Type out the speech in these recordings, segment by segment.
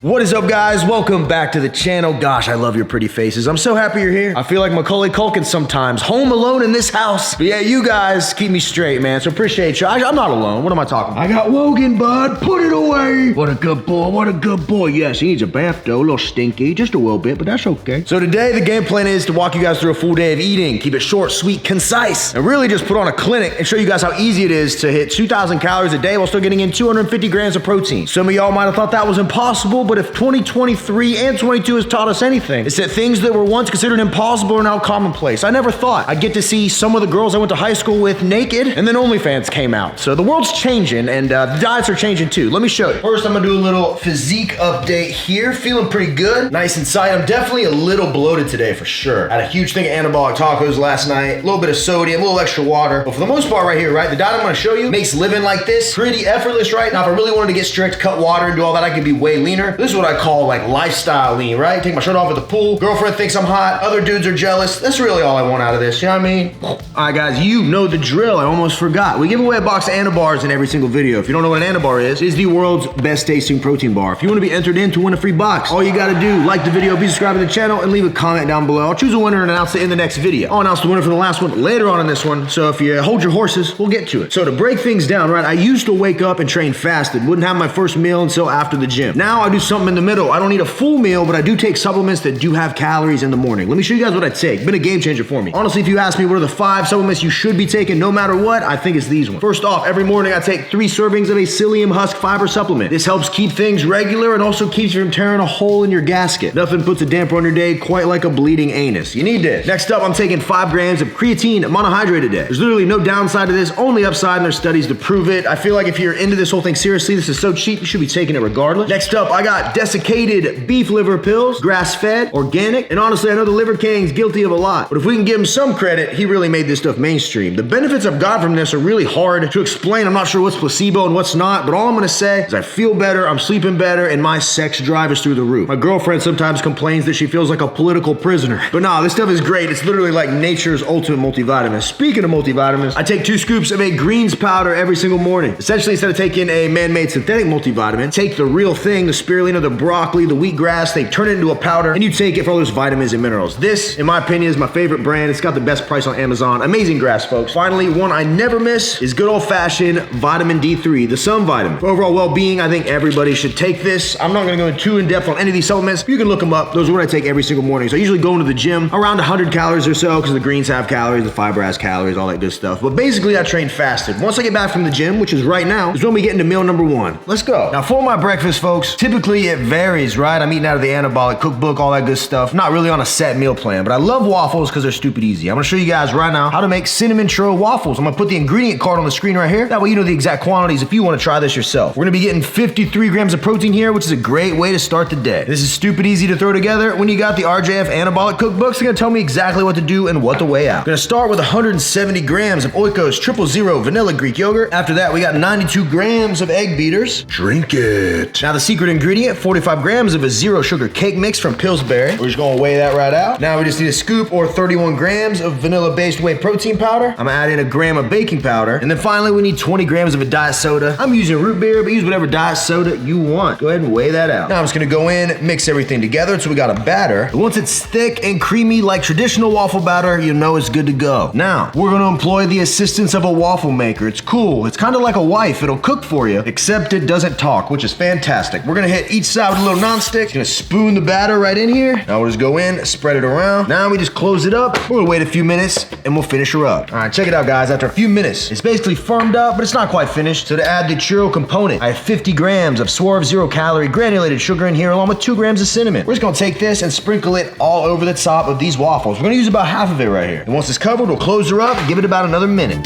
What is up, guys? Welcome back to the channel. Gosh, I love your pretty faces. I'm so happy you're here. I feel like Macaulay Culkin sometimes, home alone in this house. But yeah, you guys keep me straight, man, so appreciate you. I'm not alone. What am I talking about? I got Logan, bud. Put it away. What a good boy. What a good boy. Yes, he needs a bath, though. A little stinky. Just a little bit, but that's okay. So today, the game plan is to walk you guys through a full day of eating. Keep it short, sweet, concise, and really just put on a clinic and show you guys how easy it is to hit 2,000 calories a day while still getting in 250 grams of protein. Some of y'all might have thought that was impossible, but if 2023 and 22 has taught us anything, it's that things that were once considered impossible are now commonplace. I never thought I'd get to see some of the girls I went to high school with naked, and then OnlyFans came out. So the world's changing, and the diets are changing too. Let me show you. First, I'm gonna do a little physique update here. Feeling pretty good. Nice inside. I'm definitely a little bloated today for sure. Had a huge thing of anabolic tacos last night. A little bit of sodium, a little extra water. But for the most part right here, right, the diet I'm gonna show you makes living like this pretty effortless, right? Now, if I really wanted to get strict, cut water, and do all that, I could be way leaner. This is what I call like lifestyle lean, right? Take my shirt off at the pool. Girlfriend thinks I'm hot. Other dudes are jealous. That's really all I want out of this. You know what I mean? All right, guys, you know the drill. I almost forgot. We give away a box of Anabars in every single video. If you don't know what an Anabar is, it is the world's best tasting protein bar. If you want to be entered in to win a free box, all you got to do, like the video, be subscribed to the channel, and leave a comment down below. I'll choose a winner and announce it in the next video. I'll announce the winner for the last one later on in this one. So if you hold your horses, we'll get to it. So to break things down, right, I used to wake up and train fasted. Wouldn't have my first meal until after the gym. Now I do something in the middle. I don't need a full meal, but I do take supplements that do have calories in the morning. Let me show you guys what I take. Been a game changer for me. Honestly, if you ask me what are the 5 supplements you should be taking no matter what, I think it's these ones. First off, every morning I take 3 servings of a psyllium husk fiber supplement. This helps keep things regular and also keeps you from tearing a hole in your gasket. Nothing puts a damper on your day quite like a bleeding anus. You need this. Next up, I'm taking 5 grams of creatine monohydrate a day. There's literally no downside to this, only upside, and there's studies to prove it. I feel like if you're into this whole thing seriously, this is so cheap, you should be taking it regardless. Next up, I got desiccated beef liver pills, grass-fed, organic, and honestly, I know the Liver King's guilty of a lot, but if we can give him some credit, he really made this stuff mainstream. The benefits I've got from this are really hard to explain. I'm not sure what's placebo and what's not, but all I'm gonna say is I feel better, I'm sleeping better, and my sex drive is through the roof. My girlfriend sometimes complains that she feels like a political prisoner, but nah, this stuff is great. It's literally like nature's ultimate multivitamin. Speaking of multivitamins, I take 2 scoops of a greens powder every single morning. Essentially, instead of taking a man-made synthetic multivitamin, take the real thing, the spirulina, the broccoli, the wheatgrass, they turn it into a powder, and you take it for all those vitamins and minerals. This, in my opinion, is my favorite brand. It's got the best price on Amazon. Amazing grass, folks. Finally, one I never miss is good old-fashioned vitamin D3, the sun vitamin. For overall well-being, I think everybody should take this. I'm not gonna go too in-depth on any of these supplements. You can look them up. Those are what I take every single morning. So I usually go into the gym around 100 calories or so, because the greens have calories, the fiber has calories, all that good stuff. But basically, I train fasted. Once I get back from the gym, which is right now, is when we get into meal number 1. Let's go. Now, for my breakfast, folks, typically it varies, right? I'm eating out of the Anabolic cookbook, all that good stuff. Not really on a set meal plan, but I love waffles because they're stupid easy. I'm gonna show you guys right now how to make cinnamon churro waffles. I'm gonna put the ingredient card on the screen right here. That way you know the exact quantities if you wanna try this yourself. We're gonna be getting 53 grams of protein here, which is a great way to start the day. This is stupid easy to throw together. When you got the RJF Anabolic cookbooks, they're gonna tell me exactly what to do and what to weigh out. I'm gonna start with 170 grams of Oikos 000 vanilla Greek yogurt. After that, we got 92 grams of egg beaters. Drink it. Now the secret ingredient, 45 grams of a 0 sugar cake mix from Pillsbury. We're just gonna weigh that right out. Now we just need a scoop or 31 grams of vanilla-based whey protein powder. I'm gonna add in a gram of baking powder. And then finally, we need 20 grams of a diet soda. I'm using root beer, but use whatever diet soda you want. Go ahead and weigh that out. Now I'm just gonna go in, mix everything together until we got a batter. And once it's thick and creamy like traditional waffle batter, you know it's good to go. Now, we're gonna employ the assistance of a waffle maker. It's cool. It's kind of like a wife. It'll cook for you, except it doesn't talk, which is fantastic. We're gonna hit each side with a little nonstick. Gonna spoon the batter right in here. Now we'll just go in, spread it around. Now we just close it up. We're gonna wait a few minutes and we'll finish her up. All right, check it out, guys. After a few minutes, it's basically firmed up, but it's not quite finished. So to add the churro component, I have 50 grams of Swerve 0-calorie granulated sugar in here, along with 2 grams of cinnamon. We're just gonna take this and sprinkle it all over the top of these waffles. We're gonna use about half of it right here. And once it's covered, we'll close her up and give it about another minute.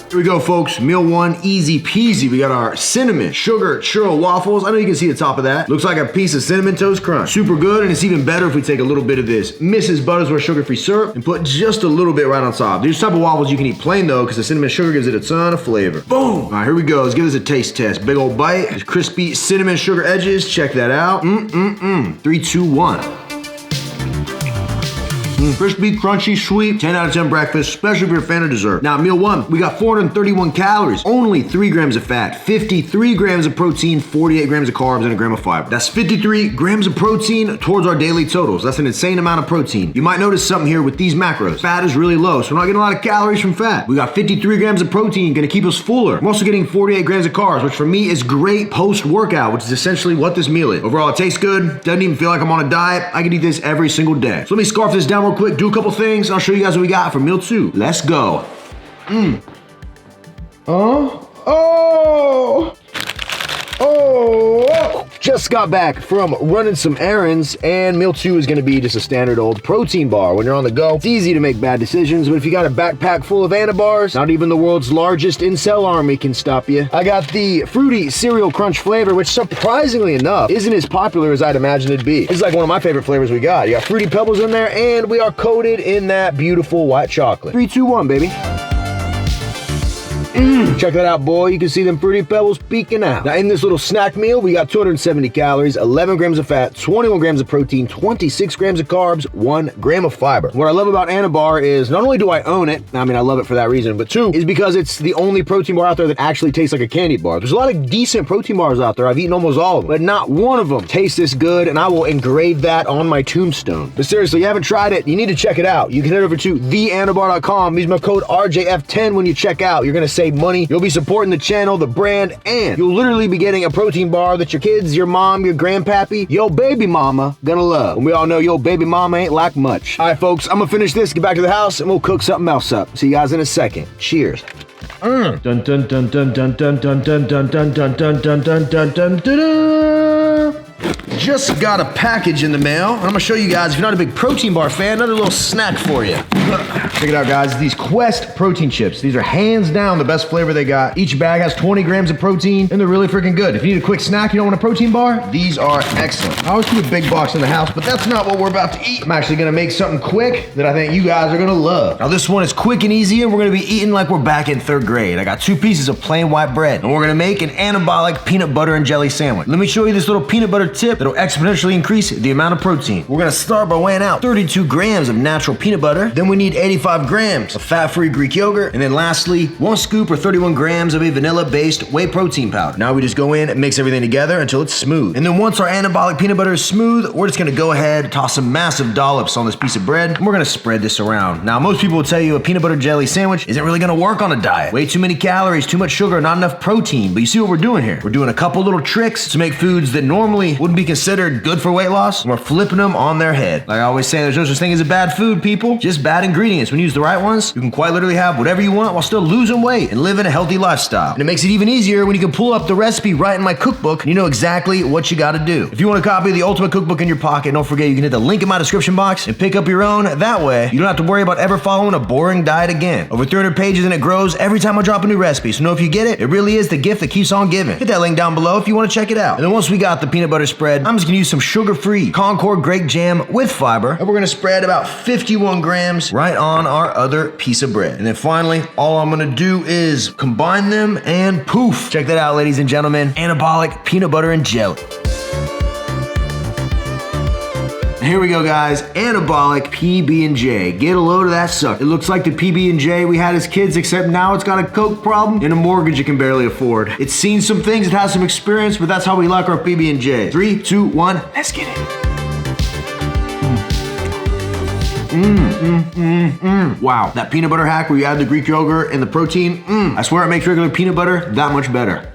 Here we go, folks. Meal 1, easy peasy. We got our cinnamon sugar churro waffles. I know you can see the top of that. Looks like a piece of Cinnamon Toast Crunch. Super good, and it's even better if we take a little bit of this Mrs. Buttersworth sugar-free syrup and put just a little bit right on top. These type of waffles you can eat plain though, because the cinnamon sugar gives it a ton of flavor. Boom! All right, here we go. Let's give this a taste test. Big old bite. There's crispy cinnamon sugar edges. Check that out. 3, 2, 1. Crispy, crunchy, sweet, 10 out of 10 breakfast, especially if you're a fan of dessert. Now, meal one, we got 431 calories, only 3 grams of fat, 53 grams of protein, 48 grams of carbs, and a gram of fiber. That's 53 grams of protein towards our daily totals. That's an insane amount of protein. You might notice something here with these macros. Fat is really low, so we're not getting a lot of calories from fat. We got 53 grams of protein, gonna keep us fuller. I'm also getting 48 grams of carbs, which for me is great post-workout, which is essentially what this meal is. Overall, it tastes good. Doesn't even feel like I'm on a diet. I can eat this every single day. So let me scarf this down real quick, do a couple things, and I'll show you guys what we got for meal two. Let's go. Just got back from running some errands, and meal two is gonna be just a standard old protein bar. When you're on the go, it's easy to make bad decisions, but if you got a backpack full of Anabars, not even the world's largest incel army can stop you. I got the fruity cereal crunch flavor, which surprisingly enough, isn't as popular as I'd imagined it'd be. This is like one of my favorite flavors we got. You got Fruity Pebbles in there, and we are coated in that beautiful white chocolate. 3, 2, 1, baby. Check that out, boy. You can see them Fruity Pebbles peeking out. Now, in this little snack meal, we got 270 calories, 11 grams of fat, 21 grams of protein, 26 grams of carbs, 1 gram of fiber. What I love about Anabar is not only do I own it, I mean, I love it for that reason, but two, is because it's the only protein bar out there that actually tastes like a candy bar. There's a lot of decent protein bars out there. I've eaten almost all of them, but not one of them tastes this good, and I will engrave that on my tombstone. But seriously, you haven't tried it, you need to check it out. You can head over to theanabar.com, use my code RJF10 when you check out. You're gonna save money. You'll be supporting the channel, the brand, and you'll literally be getting a protein bar that your kids, your mom, your grandpappy, yo baby mama gonna love. And we all know yo baby mama ain't like much. All right, folks, I'm gonna finish this, get back to the house, and we'll cook something else up. See you guys in a second. Cheers. Dun dun dun dun dun dun dun dun dun dun dun dun dun dun dun dun dun. Just got a package in the mail. I'm gonna show you guys, if you're not a big protein bar fan, another little snack for you. Check it out, guys. These Quest protein chips. These are hands down the best flavor they got. Each bag has 20 grams of protein, and they're really freaking good. If you need a quick snack, you don't want a protein bar, these are excellent. I always keep a big box in the house, but that's not what we're about to eat. I'm actually gonna make something quick that I think you guys are gonna love. Now, this one is quick and easy, and we're gonna be eating like we're back in 3rd grade. I got 2 pieces of plain white bread, and we're gonna make an anabolic peanut butter and jelly sandwich. Let me show you this little peanut butter tip that'll exponentially increase the amount of protein. We're gonna start by weighing out 32 grams of natural peanut butter. Then we need 85 grams of fat-free Greek yogurt. And then lastly, 1 scoop or 31 grams of a vanilla-based whey protein powder. Now we just go in and mix everything together until it's smooth. And then once our anabolic peanut butter is smooth, we're just gonna go ahead, toss some massive dollops on this piece of bread, and we're gonna spread this around. Now, most people will tell you a peanut butter jelly sandwich isn't really gonna work on a diet. Way too many calories, too much sugar, not enough protein. But you see what we're doing here? We're doing a couple little tricks to make foods that normally wouldn't be considered good for weight loss, and we're flipping them on their head. Like I always say, there's no such thing as a bad food, people. Just bad ingredients. When you use the right ones, you can quite literally have whatever you want while still losing weight and living a healthy lifestyle. And it makes it even easier when you can pull up the recipe right in my cookbook and you know exactly what you gotta do. If you want a copy of the ultimate cookbook in your pocket, don't forget you can hit the link in my description box and pick up your own. That way, you don't have to worry about ever following a boring diet again. Over 300 pages and it grows every time I drop a new recipe. So know if you get it, it really is the gift that keeps on giving. Hit that link down below if you want to check it out. And then once we got the peanut butter spread, I'm just gonna use some sugar-free Concord grape jam with fiber. And we're gonna spread about 51 grams right on our other piece of bread. And then finally, all I'm gonna do is combine them and poof. Check that out, ladies and gentlemen. Anabolic peanut butter and jelly. Here we go, guys. Anabolic PB&J. Get a load of that sucker. It looks like the PB&J we had as kids, except now it's got a Coke problem and a mortgage you can barely afford. It's seen some things, it has some experience, but that's how we like our PB&J. 3, 2, 1, let's get it. Wow, that peanut butter hack where you add the Greek yogurt and the protein, I swear it makes regular peanut butter that much better.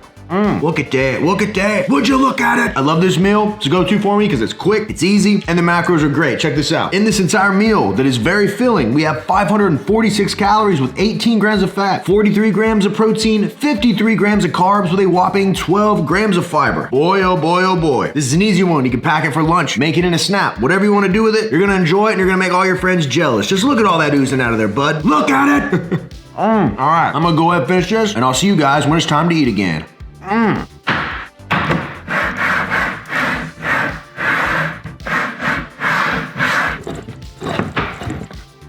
Look at that, look at that. Would you look at it? I love this meal. It's a go-to for me because it's quick, it's easy, and the macros are great. Check this out. In this entire meal that is very filling, we have 546 calories with 18 grams of fat, 43 grams of protein, 53 grams of carbs with a whopping 12 grams of fiber. Boy, oh boy, oh boy. This is an easy one. You can pack it for lunch, make it in a snap. Whatever you want to do with it, you're gonna enjoy it and you're gonna make all your friends jealous. Just look at all that oozing out of there, bud. Look at it. All right, I'm gonna go ahead and finish this, and I'll see you guys when it's time to eat again.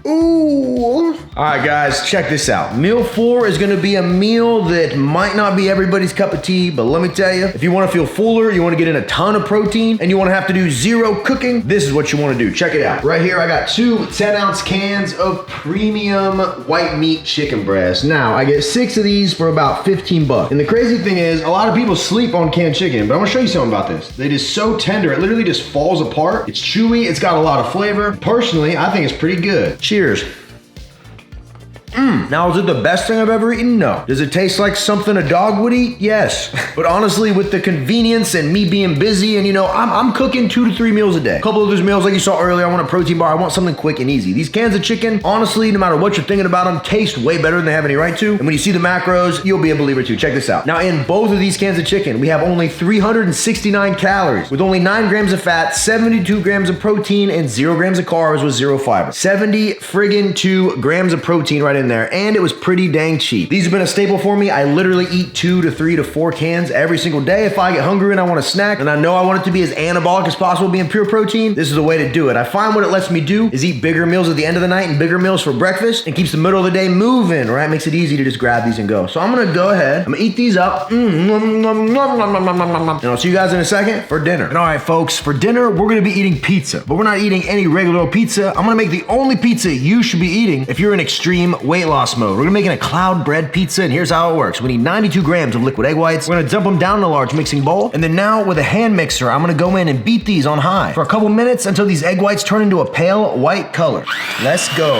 Ooh. All right, guys, check this out. Meal 4 is gonna be a meal that might not be everybody's cup of tea, but let me tell you, if you wanna feel fuller, you wanna get in a ton of protein, and you wanna have to do zero cooking, this is what you wanna do. Check it out. Right here, I got 2 10-ounce cans of premium white meat chicken breast. Now, I get 6 of these for about 15 bucks. And the crazy thing is, a lot of people sleep on canned chicken, but I'm gonna show you something about this. It is so tender, it literally just falls apart. It's chewy, it's got a lot of flavor. Personally, I think it's pretty good. Cheers. Now, is it the best thing I've ever eaten? No. Does it taste like something a dog would eat? Yes. But honestly, with the convenience and me being busy and I'm cooking 2 to 3 meals a day. A couple of those meals, like you saw earlier, I want a protein bar. I want something quick and easy. These cans of chicken, honestly, no matter what you're thinking about them, taste way better than they have any right to. And when you see the macros, you'll be a believer too. Check this out. Now, in both of these cans of chicken, we have only 369 calories with only 9 grams of fat, 72 grams of protein, and 0 grams of carbs with 0 fiber. 70 friggin' 2 grams of protein right in there. And it was pretty dang cheap. These have been a staple for me. I literally eat 2 to 3 to 4 cans every single day. If I get hungry and I want a snack, and I know I want it to be as anabolic as possible, being pure protein, this is the way to do it. I find what it lets me do is eat bigger meals at the end of the night and bigger meals for breakfast, and keeps the middle of the day moving, right? Makes it easy to just grab these and go. So I'm gonna go ahead, I'm gonna eat these up, and I'll see you guys in a second for dinner. And all right, folks, for dinner, we're gonna be eating pizza, but we're not eating any regular old pizza. I'm gonna make the only pizza you should be eating if you're in extreme weight loss mode. We're gonna make a cloud bread pizza, and here's how it works. We need 92 grams of liquid egg whites. We're gonna dump them down in a large mixing bowl, and then now with a hand mixer, I'm gonna go in and beat these on high for a couple minutes until these egg whites turn into a pale white color. Let's go.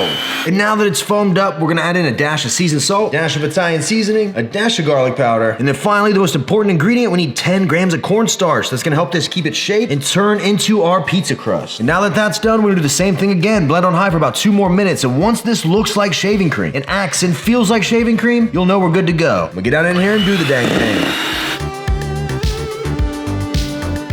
And now that it's foamed up, we're gonna add in a dash of seasoned salt, dash of Italian seasoning, a dash of garlic powder, and then finally, the most important ingredient, we need 10 grams of cornstarch. That's gonna help this keep its shape and turn into our pizza crust. And now that that's done, we're gonna do the same thing again, blend on high for about 2 more minutes, and once this looks like shaving cream and acts and feels like shaving cream, you'll know we're good to go. We'll get out in here and do the dang thing.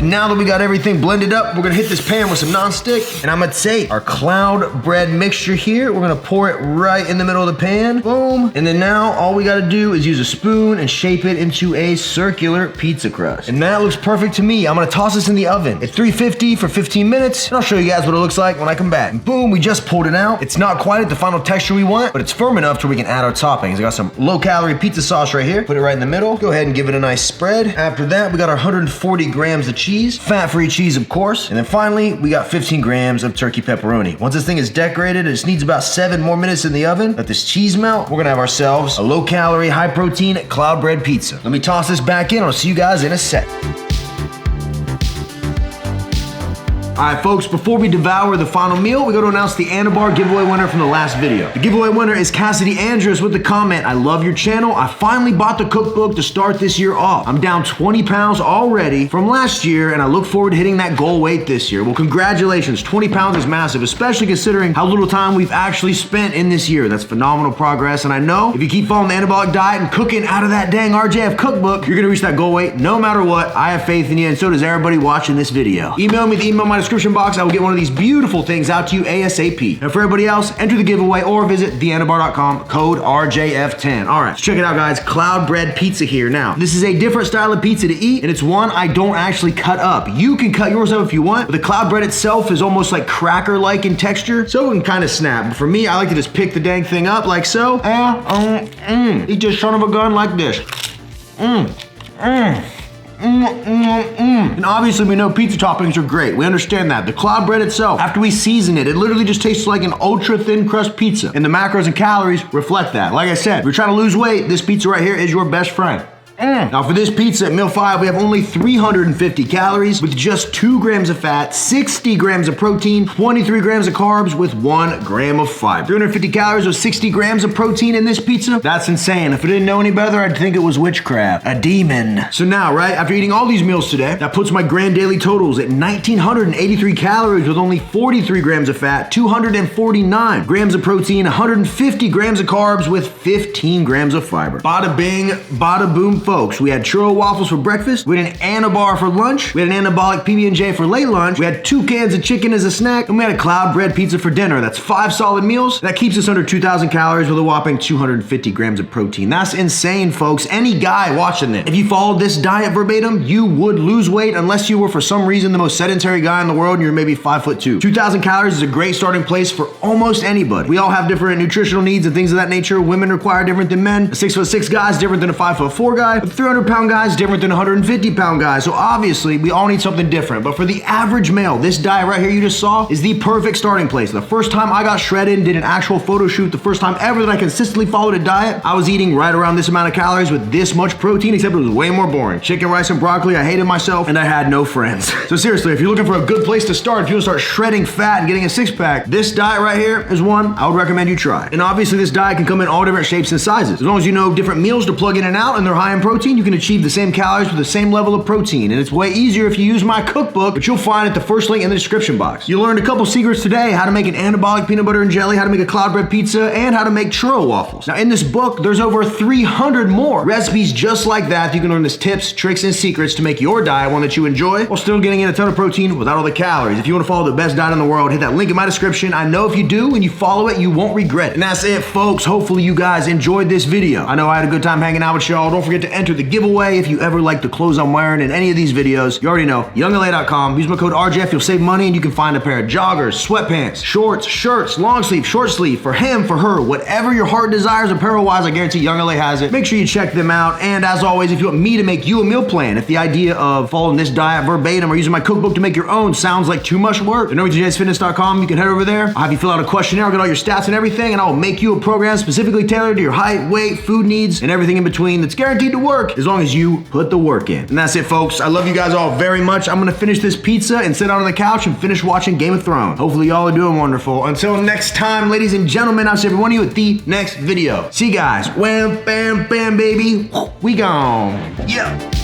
Now that we got everything blended up, we're gonna hit this pan with some nonstick, and I'm gonna take our cloud bread mixture here. We're gonna pour it right in the middle of the pan. Boom. And then now all we gotta do is use a spoon and shape it into a circular pizza crust. And that looks perfect to me. I'm gonna toss this in the oven at 350 for 15 minutes, and I'll show you guys what it looks like when I come back. And boom, we just pulled it out. It's not quite at the final texture we want, but it's firm enough to where we can add our toppings. I got some low-calorie pizza sauce right here. Put it right in the middle. Go ahead and give it a nice spread. After that, we got our 140 grams of cheese. Fat-free cheese, of course. And then finally, we got 15 grams of turkey pepperoni. Once this thing is decorated, it just needs about 7 more minutes in the oven. Let this cheese melt. We're gonna have ourselves a low-calorie, high-protein cloud bread pizza. Let me toss this back in. I'll see you guys in a sec. All right, folks, before we devour the final meal, we got to announce the Anabar giveaway winner from the last video. The giveaway winner is Cassidy Andrews with the comment, "I love your channel. I finally bought the cookbook to start this year off. I'm down 20 pounds already from last year, and I look forward to hitting that goal weight this year." Well, congratulations. 20 pounds is massive, especially considering how little time we've actually spent in this year. That's phenomenal progress, and I know if you keep following the anabolic diet and cooking out of that dang RJF cookbook, you're going to reach that goal weight no matter what. I have faith in you, and so does everybody watching this video. Email me the email in my description box. I will get one of these beautiful things out to you ASAP. And for everybody else, enter the giveaway or visit theanabar.com, code RJF10. All right, so check it out, guys. Cloud bread pizza here. Now, this is a different style of pizza to eat, and it's one I don't actually cut up. You can cut yours up if you want, but the cloud bread itself is almost like cracker-like in texture, so it can kind of snap. But for me, I like to just pick the dang thing up like so. Eat this son of a gun like this. And obviously we know pizza toppings are great. We understand that. The cloud bread itself, after we season it, it literally just tastes like an ultra thin crust pizza. And the macros and calories reflect that. Like I said, if you're trying to lose weight, this pizza right here is your best friend. Now for this pizza at meal 5, we have only 350 calories with just 2 grams of fat, 60 grams of protein, 23 grams of carbs with 1 gram of fiber. 350 calories with 60 grams of protein in this pizza? That's insane. If I didn't know any better, I'd think it was witchcraft. A demon. So now, right, after eating all these meals today, that puts my grand daily totals at 1,983 calories with only 43 grams of fat, 249 grams of protein, 150 grams of carbs with 15 grams of fiber. Bada bing, bada boom, folks. We had Churro waffles for breakfast. We had an Anabar for lunch. We had an Anabolic PB&J for late lunch. We had 2 cans of chicken as a snack. And we had a cloud bread pizza for dinner. That's 5 solid meals. That keeps us under 2,000 calories with a whopping 250 grams of protein. That's insane, folks. Any guy watching this, if you followed this diet verbatim, you would lose weight unless you were for some reason the most sedentary guy in the world and you're maybe 5'2". 2,000 calories is a great starting place for almost anybody. We all have different nutritional needs and things of that nature. Women require different than men. A 6'6" guy is different than a 5'4" guy. A 300-pound guy is different than a 150-pound guy. So obviously, we all need something different. But for the average male, this diet right here you just saw is the perfect starting place. The first time I got shredded and did an actual photo shoot, the first time ever that I consistently followed a diet, I was eating right around this amount of calories with this much protein, except it was way more boring. Chicken, rice, and broccoli, I hated myself, and I had no friends. So seriously, if you're looking for a good place to start, if you want to start shredding fat and getting a six-pack, this diet right here is one I would recommend you try. And obviously, this diet can come in all different shapes and sizes. As long as you know different meals to plug in and out and they're high in protein, you can achieve the same calories with the same level of protein. And it's way easier if you use my cookbook, which you'll find at the first link in the description box. You learned a couple secrets today: how to make an anabolic peanut butter and jelly, how to make a cloud bread pizza, and how to make churro waffles. Now in this book, there's over 300 more recipes just like that. You can learn the tips, tricks, and secrets to make your diet one that you enjoy while still getting in a ton of protein without all the calories. If you want to follow the best diet in the world, hit that link in my description. I know if you do and you follow it, you won't regret it. And that's it, folks. Hopefully you guys enjoyed this video. I know I had a good time hanging out with y'all. Don't forget to enter the giveaway if you ever like the clothes I'm wearing in any of these videos. You already know, youngla.com. Use my code RJF. You'll save money and you can find a pair of joggers, sweatpants, shorts, shirts, long sleeve, short sleeve, for him, for her, whatever your heart desires apparel-wise. I guarantee Young LA has it. Make sure you check them out. And as always, if you want me to make you a meal plan, if the idea of following this diet verbatim or using my cookbook to make your own sounds like too much work, then RemingtonJSFitness.com. You can head over there. I'll have you fill out a questionnaire. I'll get all your stats and everything, and I'll make you a program specifically tailored to your height, weight, food needs, and everything in between that's guaranteed to work as long as you put the work in. And that's it, folks. I love you guys all very much. I'm gonna finish this pizza and sit down on the couch and finish watching Game of Thrones. Hopefully y'all are doing wonderful. Until next time, ladies and gentlemen, I'll see every one of you at the next video. See you guys. Wham, bam, bam, baby. We gone. Yeah.